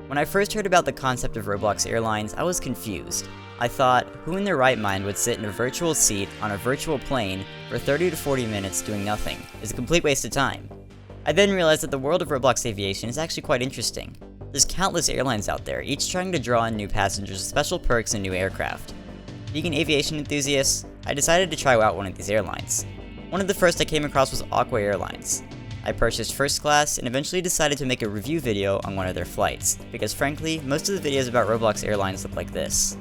When I first heard about the concept of Roblox Airlines, I was confused. I thought, who in their right mind would sit in a virtual seat on a virtual plane for 30 to 40 minutes doing nothing? It's a complete waste of time. I then realized that the world of Roblox aviation is actually quite interesting. There's countless airlines out there, each trying to draw in new passengers with special perks and new aircraft. Being an aviation enthusiast, I decided to try out one of these airlines. One of the first I came across was Aqua Airlines. I purchased first class and eventually decided to make a review video on one of their flights, because frankly, most of the videos about Roblox Airlines look like this.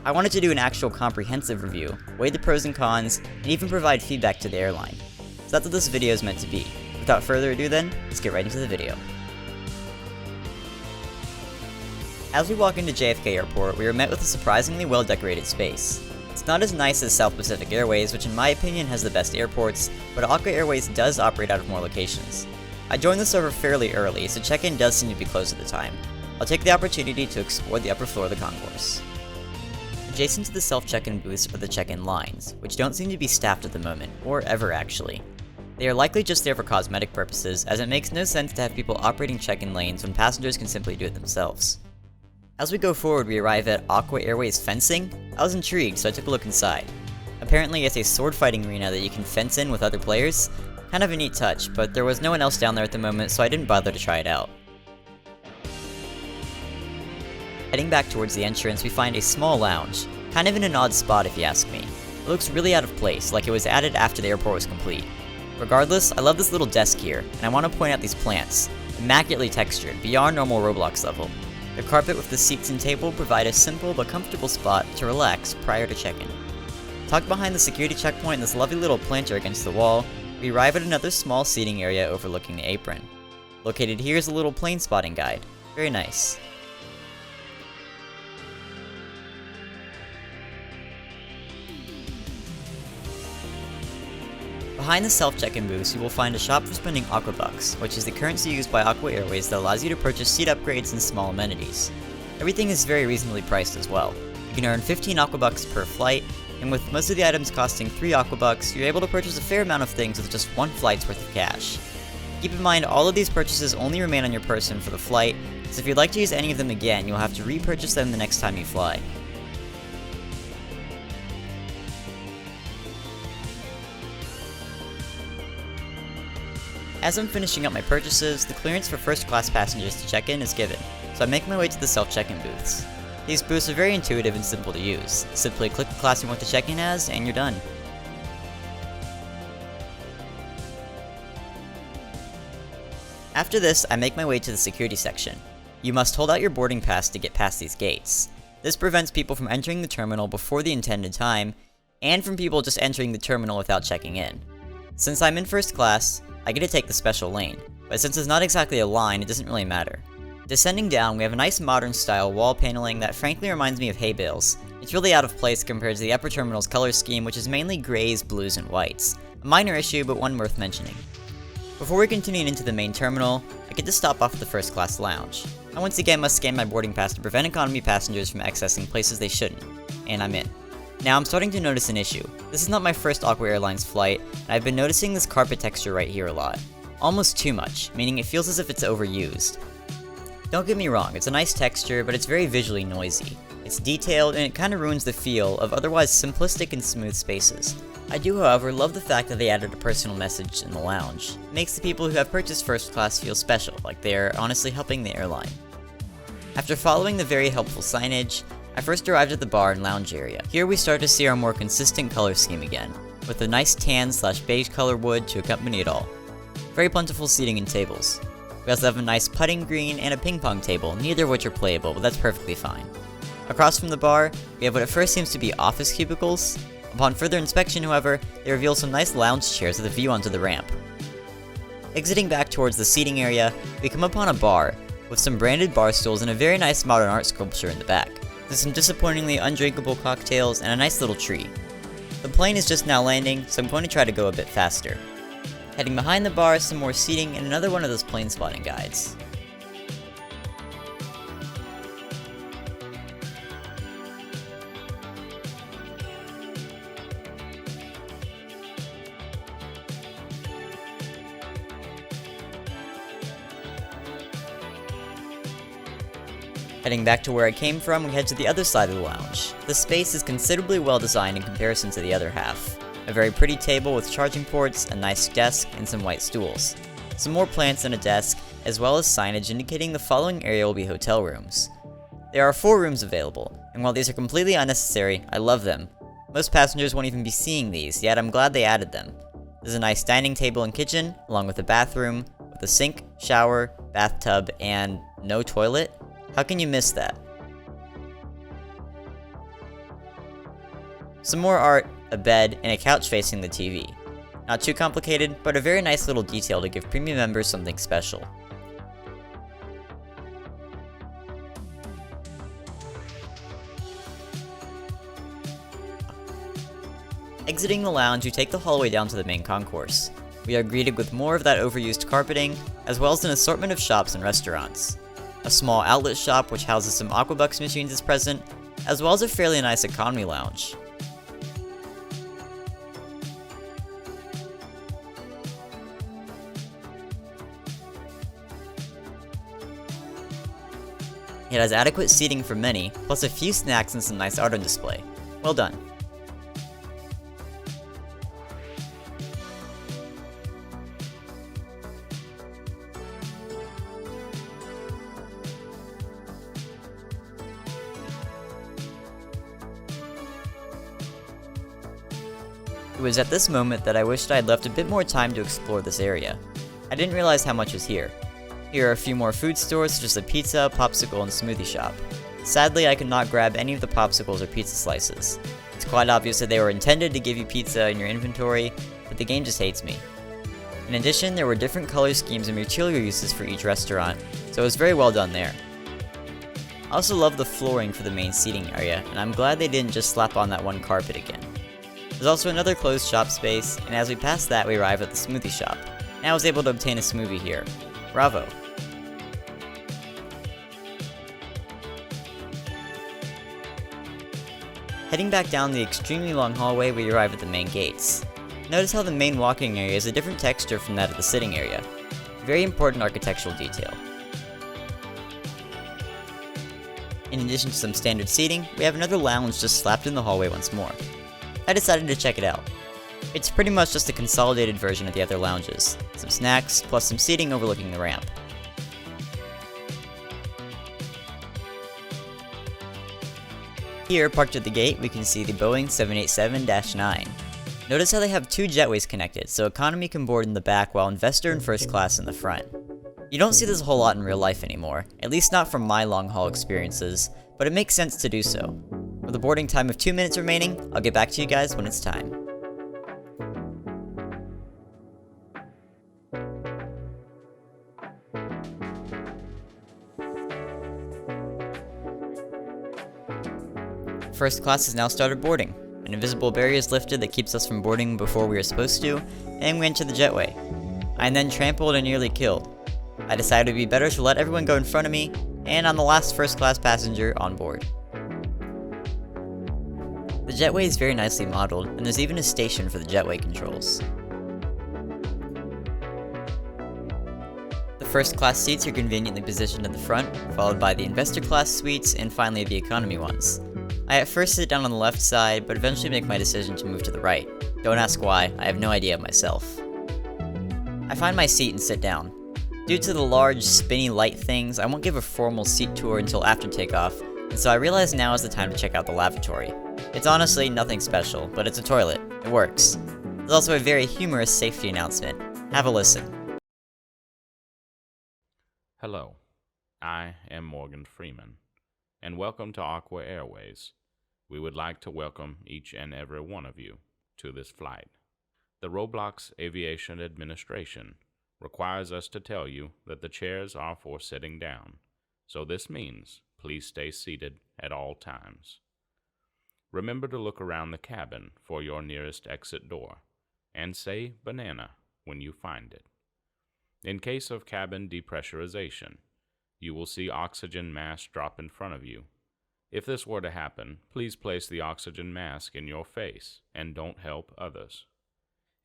I wanted to do an actual comprehensive review, weigh the pros and cons, and even provide feedback to the airline. So that's what this video is meant to be. Without further ado then, let's get right into the video. As we walk into JFK Airport, we are met with a surprisingly well-decorated space. It's not as nice as South Pacific Airways, which in my opinion has the best airports, but Aqua Airways does operate out of more locations. I joined the server fairly early, so check-in does seem to be closed at the time. I'll take the opportunity to explore the upper floor of the concourse. Adjacent to the self-check-in booths are the check-in lines, which don't seem to be staffed at the moment, or ever actually. They are likely just there for cosmetic purposes, as it makes no sense to have people operating check-in lanes when passengers can simply do it themselves. As we go forward, we arrive at Aqua Airways fencing. I was intrigued, so I took a look inside. Apparently it's a sword fighting arena that you can fence in with other players. Kind of a neat touch, but there was no one else down there at the moment, so I didn't bother to try it out. Heading back towards the entrance, we find a small lounge. Kind of in an odd spot if you ask me. It looks really out of place, like it was added after the airport was complete. Regardless, I love this little desk here, and I want to point out these plants. Immaculately textured, beyond normal Roblox level. The carpet with the seats and table provide a simple but comfortable spot to relax prior to check-in. Tucked behind the security checkpoint and this lovely little planter against the wall, we arrive at another small seating area overlooking the apron. Located here is a little plane spotting guide. Very nice. Behind the self-check-in booths, you will find a shop for spending Aqua Bucks, which is the currency used by Aqua Airways that allows you to purchase seat upgrades and small amenities. Everything is very reasonably priced as well. You can earn 15 Aqua Bucks per flight, and with most of the items costing 3 Aqua Bucks, you're able to purchase a fair amount of things with just one flight's worth of cash. Keep in mind, all of these purchases only remain on your person for the flight, so if you'd like to use any of them again, you'll have to repurchase them the next time you fly. As I'm finishing up my purchases, the clearance for first class passengers to check in is given, so I make my way to the self-check-in booths. These booths are very intuitive and simple to use. Simply click the class you want to check in as, and you're done. After this, I make my way to the security section. You must hold out your boarding pass to get past these gates. This prevents people from entering the terminal before the intended time, and from people just entering the terminal without checking in. Since I'm in first class, I get to take the special lane, but since it's not exactly a line, it doesn't really matter. Descending down, we have a nice modern style wall paneling that frankly reminds me of hay bales. It's really out of place compared to the upper terminal's color scheme, which is mainly grays, blues, and whites. A minor issue, but one worth mentioning. Before we continue into the main terminal, I get to stop off at the first class lounge. I once again must scan my boarding pass to prevent economy passengers from accessing places they shouldn't, and I'm in. Now I'm starting to notice an issue. This is not my first Aqua Airlines flight, and I've been noticing this carpet texture right here a lot. Almost too much, meaning it feels as if it's overused. Don't get me wrong, it's a nice texture, but it's very visually noisy. It's detailed, and it kinda ruins the feel of otherwise simplistic and smooth spaces. I do, however, love the fact that they added a personal message in the lounge. It makes the people who have purchased first class feel special, like they are honestly helping the airline. After following the very helpful signage, I first arrived at the bar and lounge area. Here we start to see our more consistent color scheme again, with a nice tan/beige color wood to accompany it all. Very plentiful seating and tables. We also have a nice putting green and a ping pong table, neither of which are playable, but that's perfectly fine. Across from the bar, we have what at first seems to be office cubicles. Upon further inspection, however, they reveal some nice lounge chairs with a view onto the ramp. Exiting back towards the seating area, we come upon a bar, with some branded bar stools and a very nice modern art sculpture in the back. There's some disappointingly undrinkable cocktails and a nice little tree. The plane is just now landing, so I'm going to try to go a bit faster. Heading behind the bar is some more seating and another one of those plane spotting guides. Heading back to where I came from, we head to the other side of the lounge. The space is considerably well designed in comparison to the other half. A very pretty table with charging ports, a nice desk, and some white stools. Some more plants and a desk, as well as signage indicating the following area will be hotel rooms. There are 4 rooms available, and while these are completely unnecessary, I love them. Most passengers won't even be seeing these, yet I'm glad they added them. There's a nice dining table and kitchen, along with a bathroom, with a sink, shower, bathtub, and no toilet? How can you miss that? Some more art, a bed, and a couch facing the TV. Not too complicated, but a very nice little detail to give premium members something special. Exiting the lounge, we take the hallway down to the main concourse. We are greeted with more of that overused carpeting, as well as an assortment of shops and restaurants. A small outlet shop which houses some Aquabucks machines is present, as well as a fairly nice economy lounge. It has adequate seating for many, plus a few snacks and some nice art on display. Well done. It was at this moment that I wished I had left a bit more time to explore this area. I didn't realize how much was here. Here are a few more food stores such as a pizza, popsicle, and smoothie shop. Sadly, I could not grab any of the popsicles or pizza slices. It's quite obvious that they were intended to give you pizza in your inventory, but the game just hates me. In addition, there were different color schemes and material uses for each restaurant, so it was very well done there. I also love the flooring for the main seating area, and I'm glad they didn't just slap on that one carpet again. There's also another closed shop space, and as we passed that, we arrived at the smoothie shop, and I was able to obtain a smoothie here. Bravo! Heading back down the extremely long hallway, we arrive at the main gates. Notice how the main walking area is a different texture from that of the sitting area. Very important architectural detail. In addition to some standard seating, we have another lounge just slapped in the hallway once more. I decided to check it out. It's pretty much just a consolidated version of the other lounges. Some snacks, plus some seating overlooking the ramp. Here, parked at the gate, we can see the Boeing 787-9. Notice how they have 2 jetways connected, so economy can board in the back while investor and first class in the front. You don't see this a whole lot in real life anymore, at least not from my long-haul experiences, but it makes sense to do so. With a boarding time of 2 minutes remaining, I'll get back to you guys when it's time. First class has now started boarding. An invisible barrier is lifted that keeps us from boarding before we are supposed to, and we enter the jetway. I am then trampled and nearly killed. I decided it would be better to let everyone go in front of me, and I'm the last first class passenger on board. The jetway is very nicely modeled, and there's even a station for the jetway controls. The first class seats are conveniently positioned at the front, followed by the investor class suites, and finally the economy ones. I at first sit down on the left side, but eventually make my decision to move to the right. Don't ask why, I have no idea myself. I find my seat and sit down. Due to the large, spinny light things, I won't give a formal seat tour until after takeoff, and so I realize now is the time to check out the lavatory. It's honestly nothing special, but it's a toilet. It works. There's also a very humorous safety announcement. Have a listen. Hello, I am Morgan Freeman, and welcome to Aqua Airways. We would like to welcome each and every one of you to this flight. The Roblox Aviation Administration requires us to tell you that the chairs are for sitting down, so this means please stay seated at all times. Remember to look around the cabin for your nearest exit door, and say banana when you find it. In case of cabin depressurization, you will see oxygen mask drop in front of you. If this were to happen, please place the oxygen mask in your face and don't help others.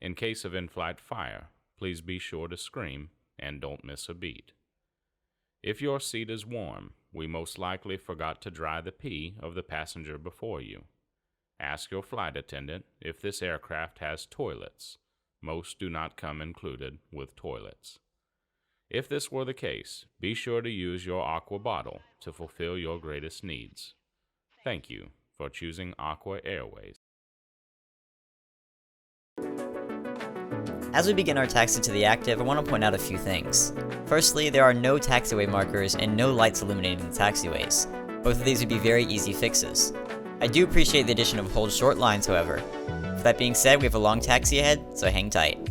In case of in-flight fire, please be sure to scream and don't miss a beat. If your seat is warm, we most likely forgot to dry the pee of the passenger before you. Ask your flight attendant if this aircraft has toilets. Most do not come included with toilets. If this were the case, be sure to use your Aqua bottle to fulfill your greatest needs. Thank you for choosing Aqua Airways. As we begin our taxi to the active, I want to point out a few things. Firstly, there are no taxiway markers and no lights illuminating the taxiways. Both of these would be very easy fixes. I do appreciate the addition of hold short lines, however. With that being said, we have a long taxi ahead, so hang tight.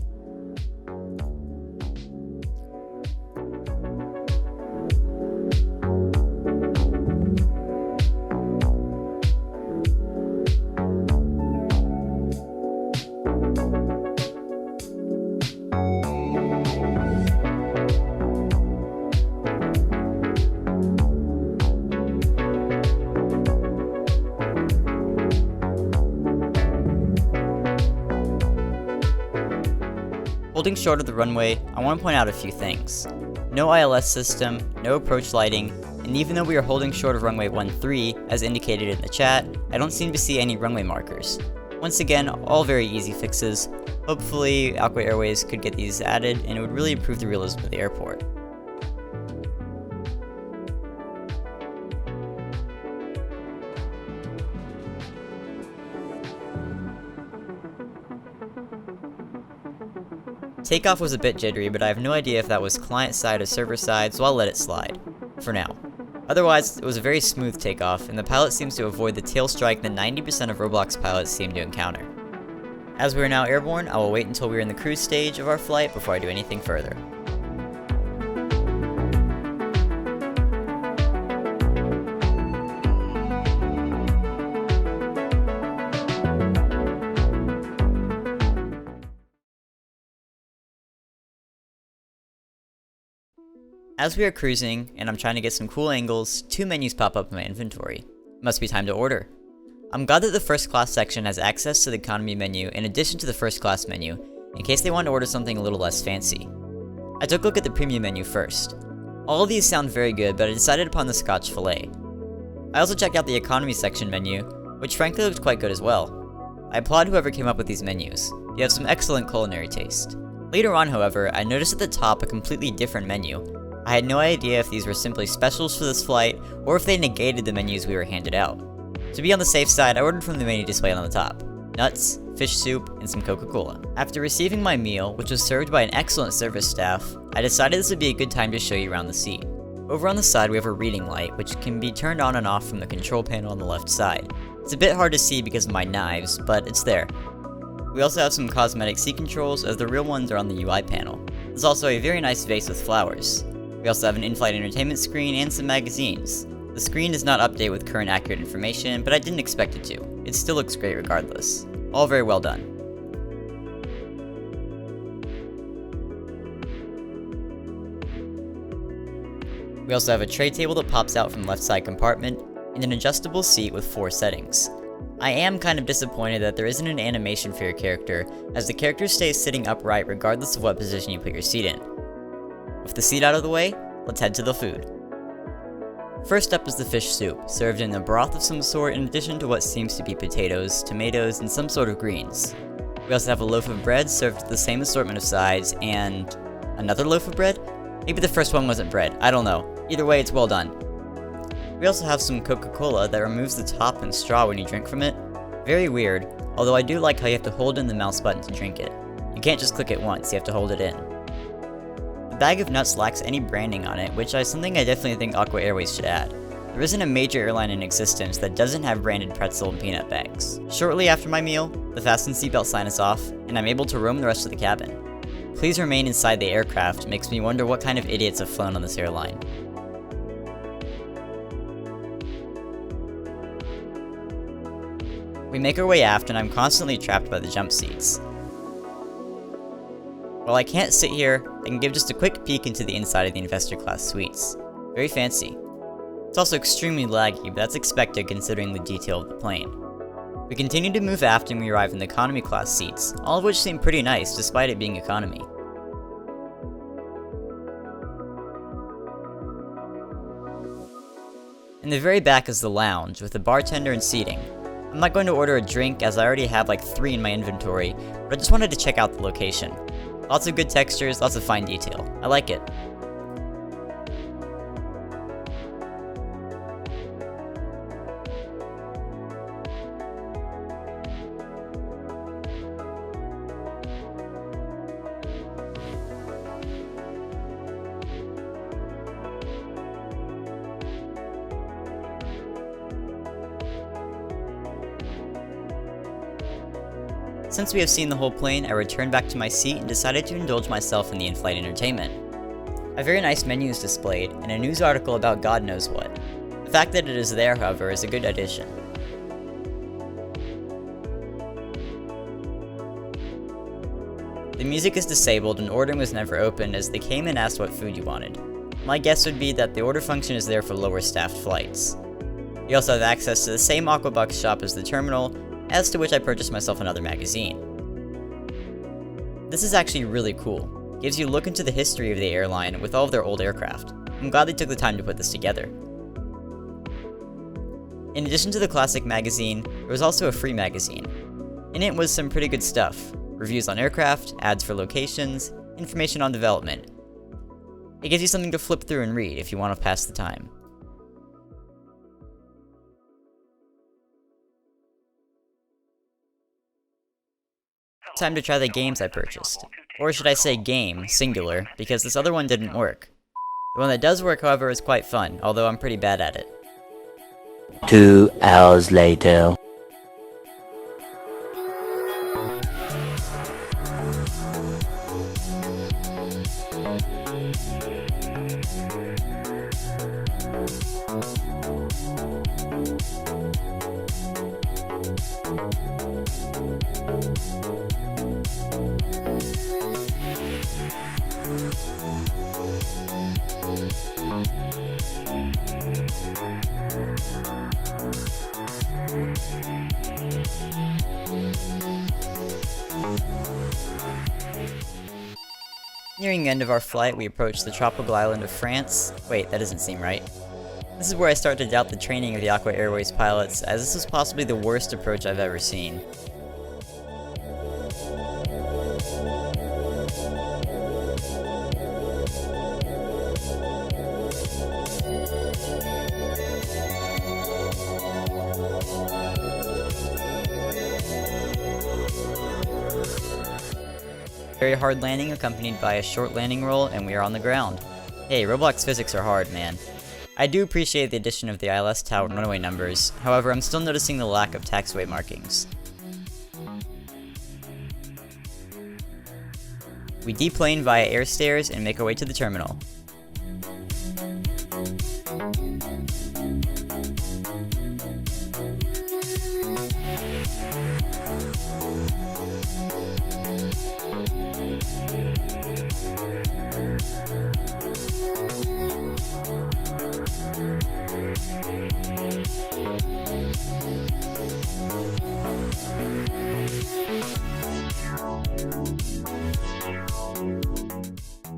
Holding short of the runway, I want to point out a few things. No ILS system, no approach lighting, and even though we are holding short of runway 13, as indicated in the chat, I don't seem to see any runway markers. Once again, all very easy fixes. Hopefully, Aqua Airways could get these added, and it would really improve the realism of the airport. Takeoff was a bit jittery, but I have no idea if that was client side or server side, so I'll let it slide. For now. Otherwise, it was a very smooth takeoff, and the pilot seems to avoid the tail strike that 90% of Roblox pilots seem to encounter. As we are now airborne, I will wait until we are in the cruise stage of our flight before I do anything further. As we are cruising, and I'm trying to get some cool angles, two menus pop up in my inventory. It must be time to order. I'm glad that the first class section has access to the economy menu in addition to the first class menu, in case they want to order something a little less fancy. I took a look at the premium menu first. All of these sound very good, but I decided upon the Scotch fillet. I also checked out the economy section menu, which frankly looked quite good as well. I applaud whoever came up with these menus. You have some excellent culinary taste. Later on, however, I noticed at the top a completely different menu. I had no idea if these were simply specials for this flight, or if they negated the menus we were handed out. To be on the safe side, I ordered from the menu displayed on the top. Nuts, fish soup, and some Coca-Cola. After receiving my meal, which was served by an excellent service staff, I decided this would be a good time to show you around the seat. Over on the side we have a reading light, which can be turned on and off from the control panel on the left side. It's a bit hard to see because of my knives, but it's there. We also have some cosmetic seat controls, as the real ones are on the UI panel. There's also a very nice vase with flowers. We also have an in-flight entertainment screen and some magazines. The screen does not update with current accurate information, but I didn't expect it to. It still looks great regardless. All very well done. We also have a tray table that pops out from the left side compartment, and an adjustable seat with 4 settings. I am kind of disappointed that there isn't an animation for your character, as the character stays sitting upright regardless of what position you put your seat in. With the seat out of the way, let's head to the food. First up is the fish soup, served in a broth of some sort in addition to what seems to be potatoes, tomatoes, and some sort of greens. We also have a loaf of bread served with the same assortment of sides, and another loaf of bread? Maybe the first one wasn't bread, I don't know. Either way, it's well done. We also have some Coca-Cola that removes the top and straw when you drink from it. Very weird, although I do like how you have to hold in the mouse button to drink it. You can't just click it once, you have to hold it in. The bag of nuts lacks any branding on it, which is something I definitely think Aqua Airways should add. There isn't a major airline in existence that doesn't have branded pretzel and peanut bags. Shortly after my meal, the fasten seatbelt sign is off, and I'm able to roam the rest of the cabin. Please remain inside the aircraft makes me wonder what kind of idiots have flown on this airline. We make our way aft, and I'm constantly trapped by the jump seats. While I can't sit here, I can give just a quick peek into the inside of the investor class suites. Very fancy. It's also extremely laggy, but that's expected considering the detail of the plane. We continue to move aft and we arrive in the economy class seats, all of which seem pretty nice despite it being economy. In the very back is the lounge, with a bartender and seating. I'm not going to order a drink as I already have like 3 in my inventory, but I just wanted to check out the location. Lots of good textures, lots of fine detail. I like it. Since we have seen the whole plane, I returned back to my seat and decided to indulge myself in the in-flight entertainment. A very nice menu is displayed, and a news article about God knows what. The fact that it is there, however, is a good addition. The music is disabled and ordering was never opened as they came and asked what food you wanted. My guess would be that the order function is there for lower staffed flights. You also have access to the same Aquabucks shop as the terminal, as to which I purchased myself another magazine. This is actually really cool. It gives you a look into the history of the airline with all of their old aircraft. I'm glad they took the time to put this together. In addition to the classic magazine, there was also a free magazine. In it was some pretty good stuff. Reviews on aircraft, ads for locations, information on development. It gives you something to flip through and read if you want to pass the time. Time to try the games I purchased. Or should I say game, singular, because this other one didn't work. The one that does work, however, is quite fun, although I'm pretty bad at it. 2 hours later. Nearing the end of our flight, we approach the tropical island of France. Wait, that doesn't seem right. This is where I start to doubt the training of the Aqua Airways pilots, as this is possibly the worst approach I've ever seen. Very hard landing accompanied by a short landing roll, and we are on the ground. Hey, Roblox physics are hard, man. I do appreciate the addition of the ILS tower and runway numbers, however I'm still noticing the lack of taxiway markings. We deplane via air stairs and make our way to the terminal.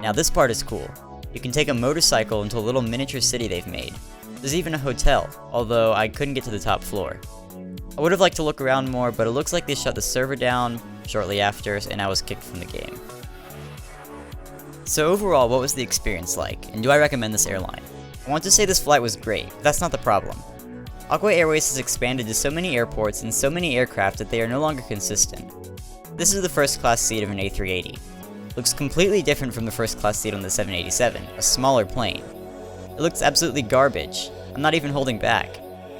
Now this part is cool. You can take a motorcycle into a little miniature city they've made. There's even a hotel, although I couldn't get to the top floor. I would have liked to look around more, but it looks like they shut the server down shortly after, and I was kicked from the game. So overall, what was the experience like, and do I recommend this airline? I want to say this flight was great, but that's not the problem. Aqua Airways has expanded to so many airports and so many aircraft that they are no longer consistent. This is the first class seat of an A380. Looks completely different from the first class seat on the 787, a smaller plane. It looks absolutely garbage. I'm not even holding back.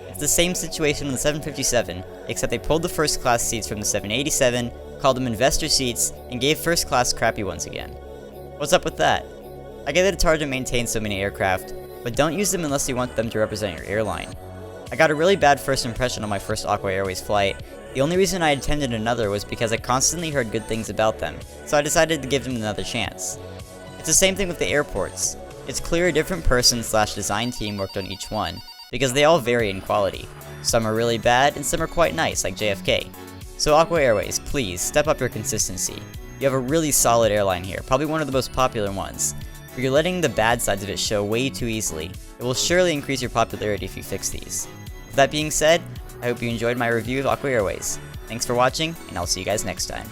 It's the same situation on the 757, except they pulled the first class seats from the 787, called them investor seats, and gave first class crappy ones again. What's up with that? I get that it's hard to maintain so many aircraft, but don't use them unless you want them to represent your airline. I got a really bad first impression on my first Aqua Airways flight. The only reason I attended another was because I constantly heard good things about them, so I decided to give them another chance. It's the same thing with the airports. It's clear a different person/design team worked on each one, because they all vary in quality. Some are really bad, and some are quite nice, like JFK. So Aqua Airways, please, step up your consistency. You have a really solid airline here, probably one of the most popular ones. but you're letting the bad sides of it show way too easily. It will surely increase your popularity if you fix these. With that being said, I hope you enjoyed my review of Aqua Airways. Thanks for watching, and I'll see you guys next time.